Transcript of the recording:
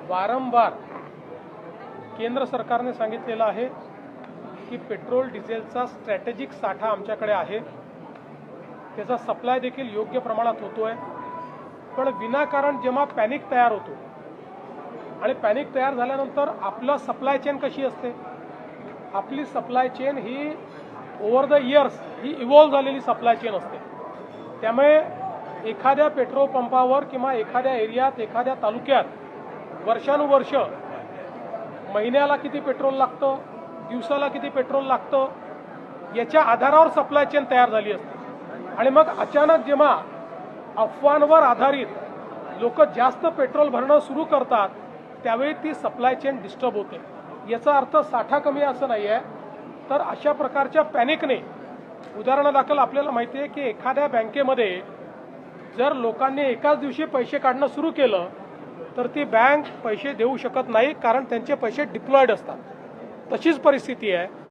वारंवार केंद्र सरकारने सांगितलेलं आहे की पेट्रोल डिझेलचा स्ट्रॅटेजिक साठा आमच्याकडे आहे, त्याचा सप्लाय देखील योग्य प्रमाणात होतोय। पण विनाकारण जेव्हा पॅनिक तयार होतो आणि पॅनिक तयार झाल्यानंतर आपलं सप्लाय चेन कशी असते, आपली supply chain he over the years he evolve झालेली सप्लाय चेन असते। त्यामुळे एखाद्या पेट्रोल पंपावर किंवा एखाद्या एरियात एखाद्या तालुक्यात वर्षानुवर्ष महिन्याला किती पेट्रोल लागतं, दिवसाला किती पेट्रोल लागतं, याच्या आधारावर सप्लाय चेन तयार झाली असते। आणि मग अचानक जेव्हा अफवांवर आधारित लोक जास्त पेट्रोल भरणं सुरू करतात त्यावेळी ती सप्लाय चेन डिस्टर्ब होते। याचा अर्थ साठा कमी असं नाही आहे, तर अशा प्रकारच्या पॅनिकने उदाहरणादाखल आपल्याला माहिती आहे की एखाद्या बँकेमध्ये जर लोकांनी एकाच दिवशी पैसे काढणं सुरू केलं तर ती बँक पैसे देऊ शकत नाही, कारण त्यांचे पैसे डिप्लॉयड असतात। तशीच परिस्थिती आहे।